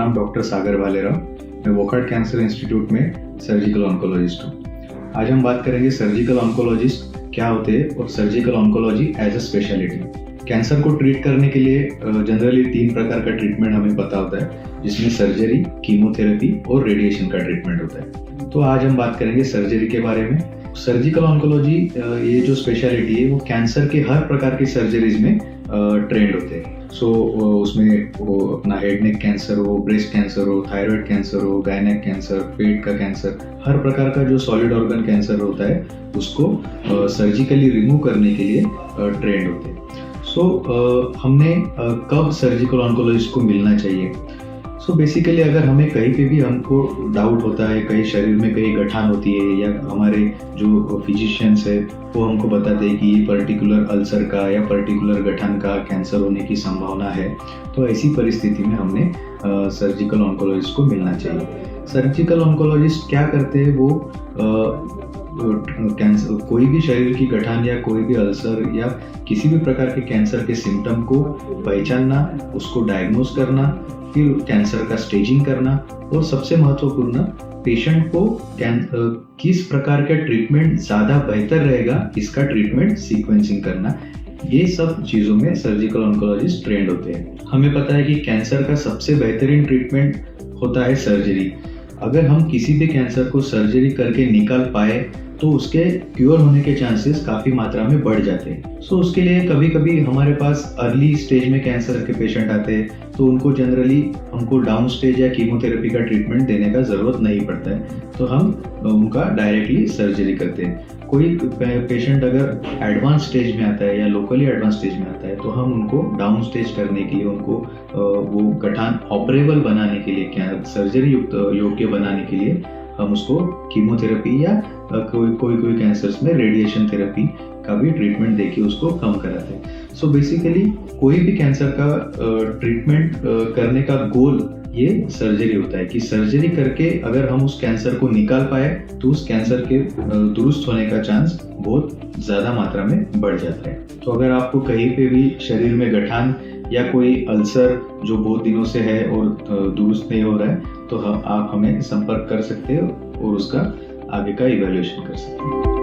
नाम डॉक्टर सागर भालेराव। मैं Wockhardt cancer institute में सर्जिकल ऑन्कोलॉजिस्ट हूँ। आज हम बात करेंगे सर्जिकल ऑन्कोलॉजिस्ट क्या होते हैं और surgical oncology as a speciality. Cancer को ट्रीट करने के लिए जनरली 3 प्रकार का ट्रीटमेंट हमें पता होता है, जिसमें सर्जरी, कीमोथेरेपी और रेडिएशन का ट्रीटमेंट होता है। तो आज हम बात करेंगे सर्जरी के बारे में। सर्जिकल ऑन्कोलॉजी ये जो स्पेशलिटी है वो कैंसर के हर प्रकार की सर्जरीज में ट्रेंड होते हैं। उसमें वो अपना हेड नेक कैंसर हो, ब्रेस्ट कैंसर हो, थायराइड कैंसर हो, गायनेक कैंसर, पेट का कैंसर, हर प्रकार का जो सॉलिड ऑर्गन कैंसर होता है उसको सर्जिकली रिमूव करने के लिए ट्रेंड होते हैं। हमने कब सर्जिकल ऑन्कोलॉजिस्ट को मिलना चाहिए? बेसिकली अगर हमें कहीं पे भी हमको डाउट होता है, कहीं शरीर में कहीं गठान होती है या हमारे जो फिजिशियंस है वो हमको बताते हैं कि ये पर्टिकुलर अल्सर का या पर्टिकुलर गठान का कैंसर होने की संभावना है, तो ऐसी परिस्थिति में हमने सर्जिकल ऑन्कोलॉजिस्ट को मिलना चाहिए। सर्जिकल ऑन्कोलॉजिस्ट क्या करते हैं? वो कैंसर, कोई भी शरीर की गठान या कोई भी अल्सर या किसी भी प्रकार के कैंसर के सिम्टम को पहचानना, उसको डायग्नोज करना, फिर कैंसर का स्टेजिंग करना और सबसे महत्वपूर्ण पेशेंट को किस प्रकार का ट्रीटमेंट ज़्यादा बेहतर रहेगा इसका ट्रीटमेंट सीक्वेंसिंग करना। ये सब चीज़ों में सर्जिकल ऑन्कोलॉजिस्ट ट्रेंड होते हैं। हमें पता है कि कैंसर का सबसे बेहतरीन ट्रीटमेंट होता है सर्जरी। अगर हम किसी भी कैंसर को सर्जरी करके निकाल पाए तो उसके क्योर होने के चांसेस काफ़ी मात्रा में बढ़ जाते हैं। उसके लिए कभी कभी हमारे पास अर्ली स्टेज में कैंसर के पेशेंट आते हैं, तो उनको जनरली हमको डाउन स्टेज या कीमोथेरेपी का ट्रीटमेंट देने का ज़रूरत नहीं पड़ता है, तो हम उनका डायरेक्टली सर्जरी करते हैं। कोई पेशेंट अगर एडवांस स्टेज में आता है या लोकली एडवांस स्टेज में आता है तो हम उनको डाउन स्टेज करने के लिए, उनको वो गठान ऑपरेबल बनाने के लिए, क्या सर्जरी योग्य बनाने के लिए हम उसको कीमोथेरेपी या कोई कैंसर्स में रेडिएशन थेरेपी का भी ट्रीटमेंट देके उसको कम कराते हैं। बेसिकली कोई भी कैंसर का ट्रीटमेंट करने का गोल ये सर्जरी होता है कि सर्जरी करके अगर हम उस कैंसर को निकाल पाए तो उस कैंसर के दुरुस्त होने का चांस बहुत ज़्यादा मात्रा में बढ़ जाता है। तो अगर आपको कहीं पे भी शरीर में गठान या कोई अल्सर जो बहुत दिनों से है और दुरुस्त नहीं हो रहा है, तो आप हमें संपर्क कर सकते हो और उसका आगे का इवैल्यूएशन कर सकते हैं।